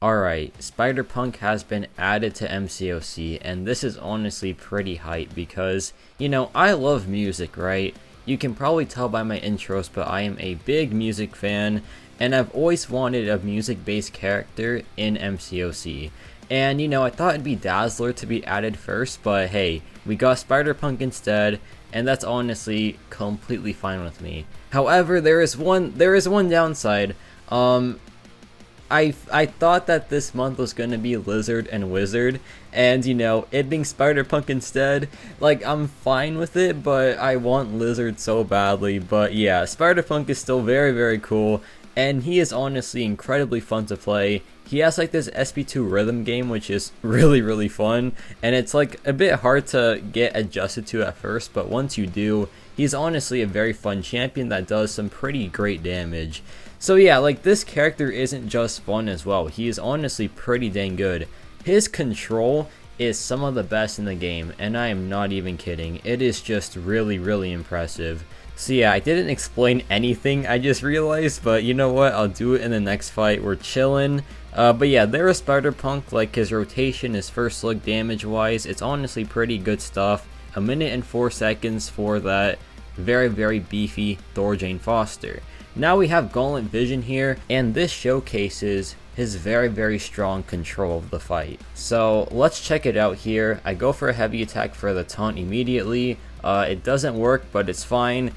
Alright, Spider-Punk has been added to Mcoc, and this is honestly pretty hype because, I love music, right? You can probably tell by my intros, but I am a big music fan, and I've always wanted a music-based character in Mcoc. And, I thought it'd be Dazzler to be added first, but hey, we got Spider-Punk instead, and that's honestly completely fine with me. However, there is one downside. I thought that this month was gonna be Lizard and Wizard, and it being Spider-Punk instead, like, I'm fine with it, but I want Lizard so badly. But yeah, Spider-Punk is still very, very cool, and he is honestly incredibly fun to play. He has like this SP2 rhythm game, which is really, really fun, and it's like a bit hard to get adjusted to at first, but once you do, he's honestly a very fun champion that does some pretty great damage. So yeah, like, this character isn't just fun as well, he is honestly pretty dang good. His control is some of the best in the game, and I am not even kidding. It is just really, really impressive. So yeah, I didn't explain anything, I just realized, but you know what, I'll do it in the next fight. We're chilling. But yeah, there is Spider-Punk. Like, his rotation, his first look damage wise, it's honestly pretty good stuff. 1 minute and 4 seconds for that very, very beefy Thor Jane Foster. Now we have Gauntlet Vision here, and this showcases his very, very strong control of the fight. So let's check it out here. I go for a heavy attack for the taunt immediately. It doesn't work, but it's fine.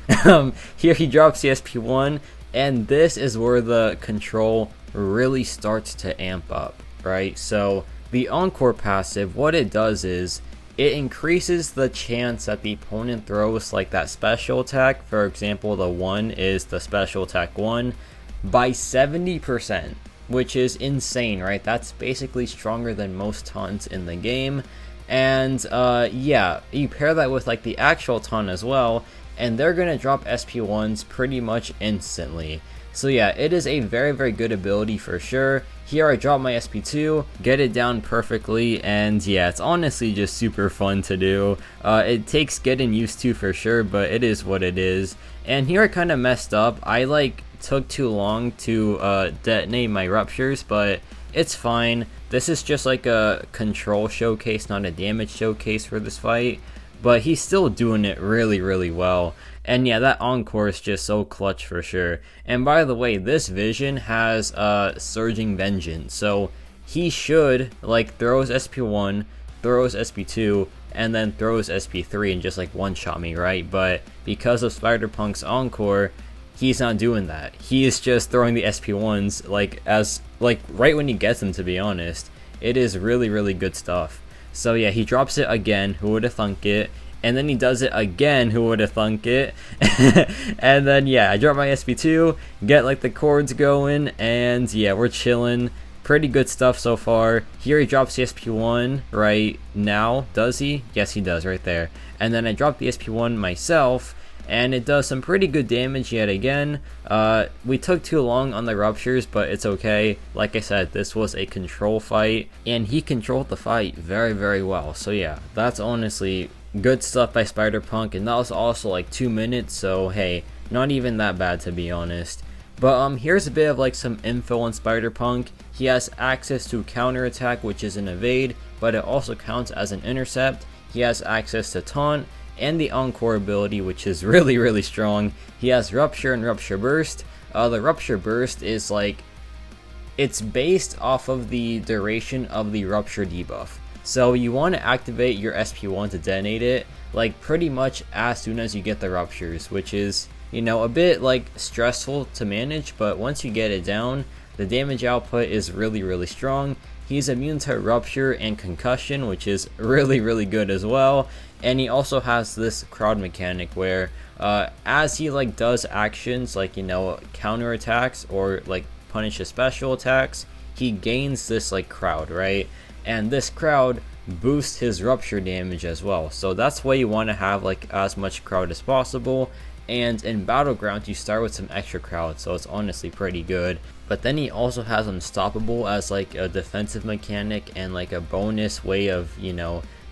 Here he drops the SP1, and this is where the control really starts to amp up, right? So the Encore passive, what it does is it increases the chance that the opponent throws like that special attack. For example, the 1 is the special attack 1 by 70%, which is insane, right? That's basically stronger than most taunts in the game. And yeah, you pair that with like the actual taunt as well, and they're gonna drop SP1s pretty much instantly. So yeah, it is a very, very good ability for sure. Here I drop my SP2, get it down perfectly, and yeah, it's honestly just super fun to do. It takes getting used to for sure, but it is what it is. And here I kind of messed up. I like took too long to detonate my ruptures, but it's fine. This is just like a control showcase, not a damage showcase for this fight. But he's still doing it really, really well. And yeah, that Encore is just so clutch for sure. And by the way, this Vision has Surging Vengeance. So he should, like, throws SP1, throws SP2, and then throws SP3 and just like one-shot me, right? But because of Spider-Punk's Encore, he's not doing that. He is just throwing the SP1s like right when he gets them, to be honest. It is really, really good stuff. So yeah, he drops it again, who would have thunk it, and then he does it again, who would have thunk it. And then yeah, I drop my SP2, get like the chords going, and yeah, we're chilling. Pretty good stuff so far. Here he drops the SP1 right now, does he? Yes, he does right there. And then I drop the SP1 myself, and it does some pretty good damage yet again. We took too long on the ruptures, but it's okay. Like I said, this was a control fight, and he controlled the fight very, very well. So yeah, that's honestly good stuff by Spider-Punk, and that was also like 2 minutes, so hey, not even that bad, to be honest. But here's a bit of like some info on Spider-Punk. He has access to counterattack, which is an evade, but it also counts as an intercept. He has access to taunt and the Encore ability, which is really, really strong. He has Rupture and Rupture Burst. The Rupture Burst is like, it's based off of the duration of the Rupture debuff. So you want to activate your SP1 to detonate it like pretty much as soon as you get the Ruptures, which is, a bit like stressful to manage, but once you get it down, the damage output is really, really strong. He's immune to Rupture and Concussion, which is really, really good as well. And he also has this crowd mechanic where as he like does actions like, counter attacks or like punishes special attacks, he gains this like crowd, right? And this crowd boosts his Rupture damage as well. So that's why you want to have like as much crowd as possible. And in Battlegrounds, you start with some extra crowd, so it's honestly pretty good. But then he also has Unstoppable as like a defensive mechanic and like a bonus way of,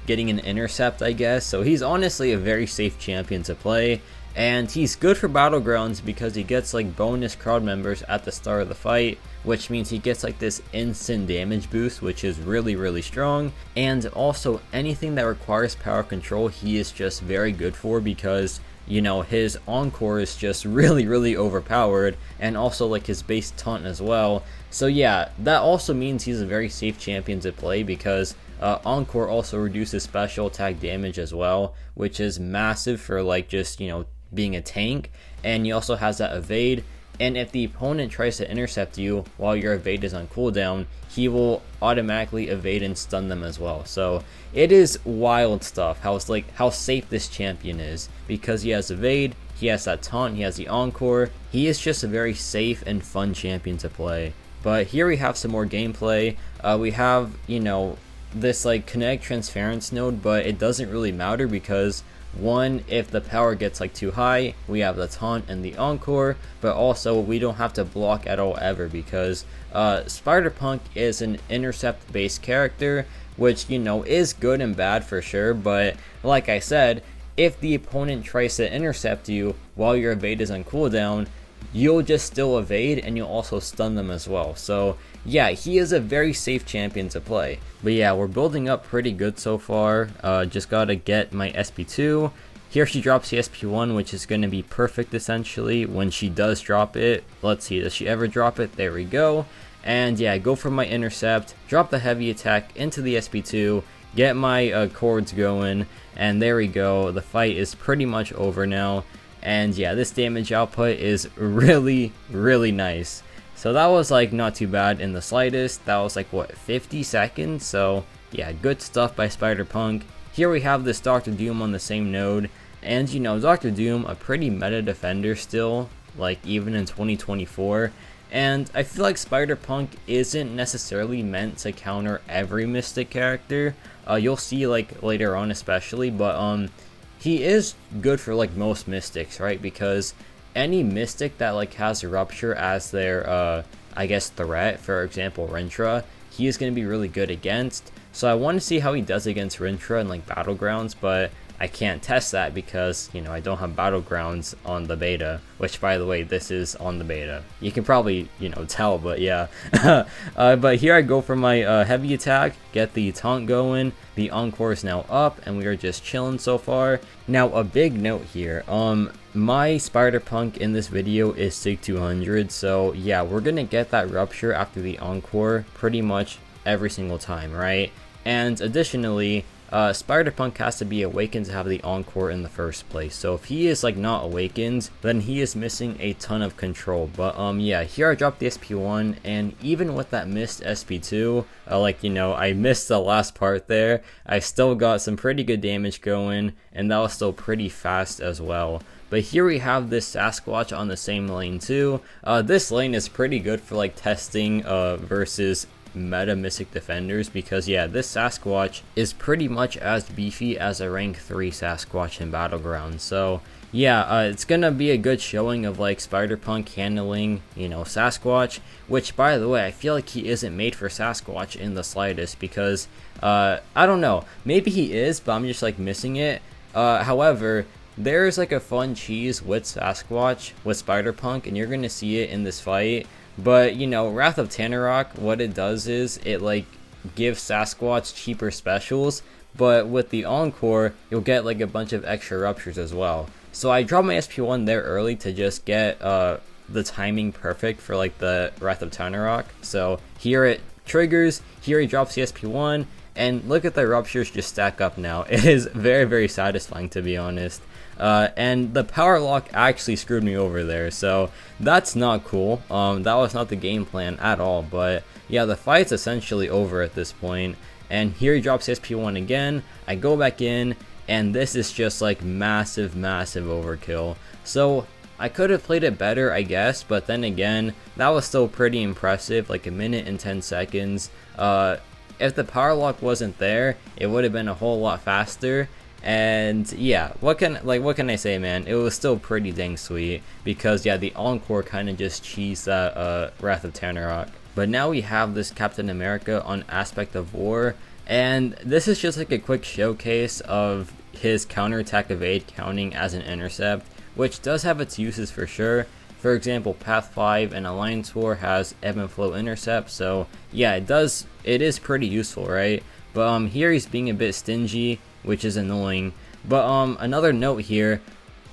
getting an intercept, I guess. So he's honestly a very safe champion to play. And he's good for Battlegrounds because he gets like bonus crowd members at the start of the fight, which means he gets like this instant damage boost, which is really strong. And also anything that requires power control, he is just very good for, because you know, his encore is just really overpowered, and also like his base taunt as well. So yeah, that also means he's a very safe champion to play, because encore also reduces special attack damage as well, which is massive for like just, you know, being a tank. And he also has that evade, and if the opponent tries to intercept you while your evade is on cooldown, he will automatically evade and stun them as well. So it is wild stuff how safe this champion is, because he has evade, he has that taunt, he has the encore. He is just a very safe and fun champion to play. But here we have some more gameplay. We have, you know, this like kinetic transference node, but it doesn't really matter, because one, if the power gets like too high, we have the taunt and the encore, but also we don't have to block at all ever, because Spider-Punk is an intercept based character, which, you know, is good and bad for sure. But like I said, if the opponent tries to intercept you while your evade is on cooldown, you'll just still evade, and you'll also stun them as well. So yeah, he is a very safe champion to play. But yeah, we're building up pretty good so far. Just gotta get my SP2. Here she drops the SP1, which is gonna be perfect essentially when she does drop it. Let's see, does she ever drop it? There we go. And yeah, go for my intercept, drop the heavy attack into the SP2, get my chords going, and there we go. The fight is pretty much over now. And yeah, this damage output is really nice. So that was like not too bad in the slightest. That was like what, 50 seconds? So yeah, good stuff by Spider-Punk. Here we have this Dr. Doom on the same node. And you know, Dr. Doom, a pretty meta defender still, like even in 2024. And I feel like Spider-Punk isn't necessarily meant to counter every Mystic character. You'll see like later on especially, but he is good for like most Mystics, right? Because any Mystic that like has Rupture as their I guess threat, for example Rintra, he is going to be really good against. So I want to see how he does against Rintra in like Battlegrounds, but I can't test that because, you know, I don't have Battlegrounds on the beta, which by the way, this is on the beta. You can probably, you know, tell, but yeah. But here I go for my heavy attack, get the taunt going, the encore is now up, and we are just chilling so far. Now, a big note here, my Spider-Punk in this video is Sig 200, so yeah, we're gonna get that Rupture after the encore pretty much every single time, right? And additionally, Spider-Punk has to be awakened to have the encore in the first place. So if he is like not awakened, then he is missing a ton of control. But yeah, here I dropped the SP1, and even with that missed SP2, like, you know, I missed the last part there, I still got some pretty good damage going, and that was still pretty fast as well. But here we have this Sasquatch on the same lane too. This lane is pretty good for like testing versus meta Mystic defenders, because yeah, this Sasquatch is pretty much as beefy as a rank 3 Sasquatch in Battlegrounds. So yeah, it's gonna be a good showing of like Spider-Punk handling, you know, Sasquatch, which by the way, I feel like he isn't made for Sasquatch in the slightest, because I don't know, maybe he is, but I'm just like missing it. However, there's like a fun cheese with Sasquatch with Spider-Punk, and you're gonna see it in this fight. But you know, Wrath of Tanarok, what it does is it like gives Sasquatch cheaper specials, but with the encore you'll get like a bunch of extra ruptures as well. So I dropped my SP1 there early to just get the timing perfect for like the Wrath of Tanarok. So here it triggers, here he drops the SP1, and look at the ruptures just stack up now. It is very satisfying, to be honest. And the power lock actually screwed me over there, so that's not cool. That was not the game plan at all. But yeah, the fight's essentially over at this point, and here he drops SP1 again. I go back in, and this is just like massive overkill. So I could have played it better, I guess, but then again, that was still pretty impressive, like 1 minute and 10 seconds. If the power lock wasn't there, it would have been a whole lot faster. And yeah, what can I say, man? It was still pretty dang sweet, because yeah, the encore kind of just cheesed that Wrath of Tanarok. But now we have this Captain America on Aspect of War, and this is just like a quick showcase of his counterattack evade counting as an intercept, which does have its uses for sure. For example, Path 5 and Alliance War has ebb and flow intercept, so yeah, it is pretty useful, right? But here he's being a bit stingy, which is annoying. But another note here,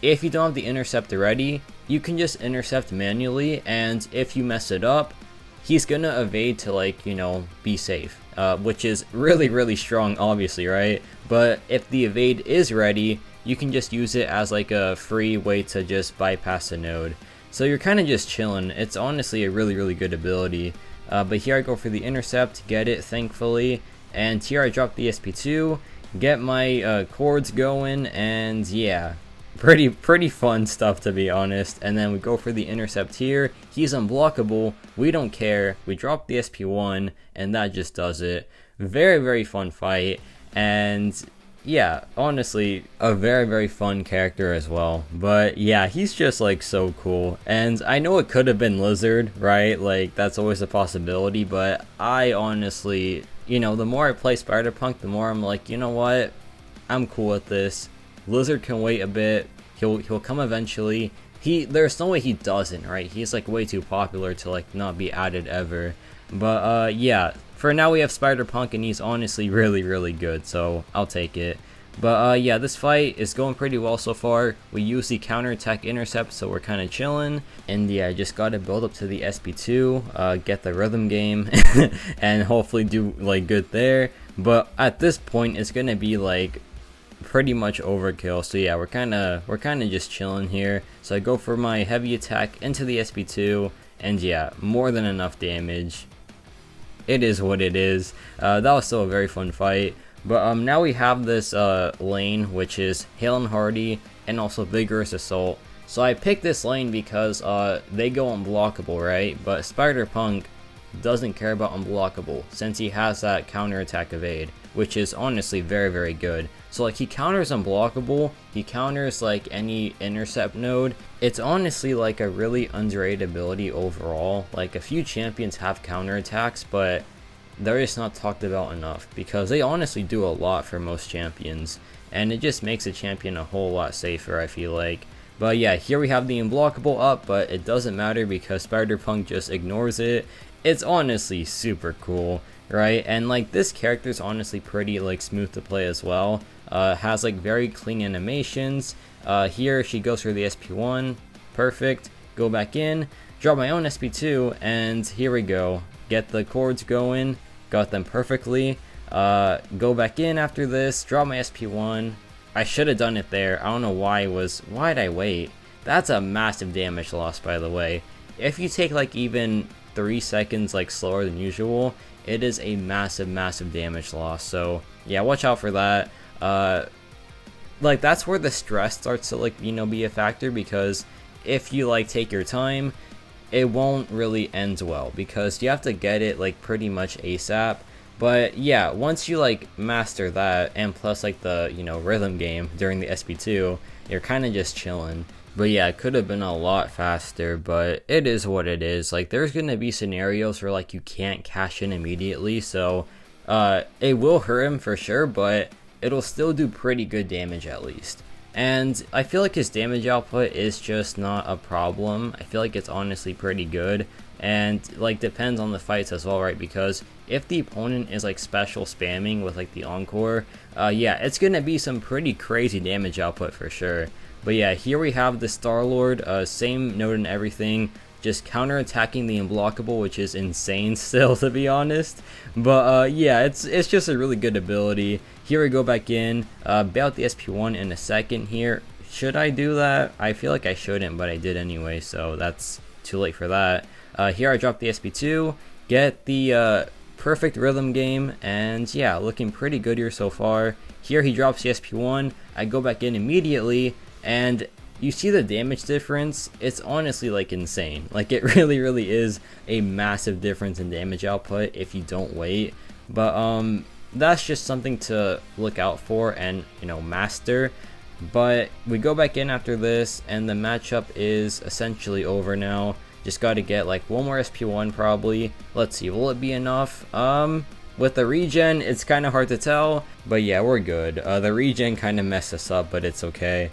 if you don't have the intercept already, you can just intercept manually, and if you mess it up, he's gonna evade to, like, you know, be safe, which is really strong, obviously, right? But if the evade is ready, you can just use it as like a free way to just bypass a node. So you're kind of just chilling. It's honestly a really good ability. But here I go for the intercept, get it thankfully, and here I drop the SP2, get my chords going, and yeah, pretty fun stuff, to be honest. And then we go for the intercept here. He's unblockable, we don't care, we drop the SP1, and that just does it. Very fun fight, and yeah, honestly, a very fun character as well. But yeah, he's just like so cool. And I know it could have been Lizard, right? Like, that's always a possibility, but I honestly, you know, the more I play Spider-Punk, the more I'm like, you know what, I'm cool with this. Lizard can wait a bit, he'll come eventually. There's no way he doesn't, right? He's like way too popular to like not be added ever. But yeah, for now we have Spider-Punk, and he's honestly really good, so I'll take it. But yeah, this fight is going pretty well so far. We use the counterattack intercept, so we're kind of chilling. And yeah, I just gotta build up to the SP2, get the rhythm game, and hopefully do like good there. But at this point, it's gonna be like pretty much overkill. So yeah, we're kind of just chilling here. So I go for my heavy attack into the SP2, and yeah, more than enough damage. It is what it is. That was still a very fun fight. But now we have this lane, which is Hale and Hardy and also Vigorous Assault. So I picked this lane because they go unblockable, right? But Spider-Punk doesn't care about unblockable since he has that counterattack evade, which is honestly very good. So like, he counters unblockable, he counters like any intercept node. It's honestly like a really underrated ability overall. Like, a few champions have counterattacks, but they're just not talked about enough because they honestly do a lot for most champions, and it just makes a champion a whole lot safer, I feel like. But yeah, here we have the unblockable up, but it doesn't matter because Spider-Punk just ignores it. It's honestly super cool, right? And like, this character is honestly pretty like smooth to play as well. Has like very clean animations. Here she goes for the SP1, perfect. Go back in, drop my own SP2, and here we go. Get the chords going, got them perfectly. Go back in after this, drop my SP1. I should have done it there. I don't know why'd I wait? That's a massive damage loss, by the way. If you take like even 3 seconds like slower than usual, it is a massive damage loss. So yeah, watch out for that. Like, that's where the stress starts to like, you know, be a factor, because if you like take your time, it won't really end well because you have to get it like pretty much ASAP. But yeah, once you like master that, and plus like the, you know, rhythm game during the SP2, you're kind of just chilling. But yeah, it could have been a lot faster, but it is what it is. Like, there's gonna be scenarios where like you can't cash in immediately, so it will hurt him for sure, but it'll still do pretty good damage at least. And I feel like his damage output is just not a problem. I feel like it's honestly pretty good, and like depends on the fights as well, right? Because if the opponent is like special spamming with like the encore, yeah, it's gonna be some pretty crazy damage output for sure. But yeah, here we have the Star-Lord, same node and everything, just counter-attacking the unblockable, which is insane still, to be honest. But yeah, it's just a really good ability. Here we go back in, bail out the SP1 in a second here. Should I do that? I feel like I shouldn't, but I did anyway, so that's too late for that. Here I drop the SP2, get the perfect rhythm game, and yeah, looking pretty good here so far. Here he drops the SP1, I go back in immediately, and you see the damage difference. It's honestly like insane. Like, it really is a massive difference in damage output if you don't wait. But that's just something to look out for and, you know, master. But we go back in after this, and the matchup is essentially over now. Just got to get like one more SP1 probably. Let's see, will it be enough? With the regen, it's kind of hard to tell, but yeah, we're good. The regen kind of messed us up, but it's okay.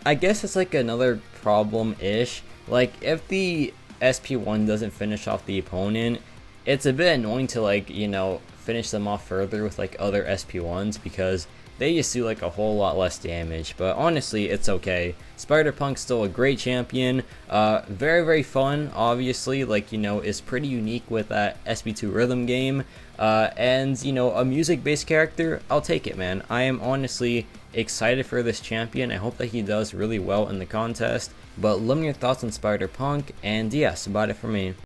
I guess it's like another problem-ish Like, if the SP1 doesn't finish off the opponent, it's a bit annoying to, like, you know, finish them off further with like other SP1s because they just do like a whole lot less damage. But honestly, it's okay. Spider-Punk's still a great champion. Very fun, obviously. Like, you know, is pretty unique with that SP2 rhythm game. And, you know, a music-based character, I'll take it, man. I am honestly excited for this champion. I hope that he does really well in the contest. But let me know your thoughts on Spider-Punk, and yeah, that's about it for me.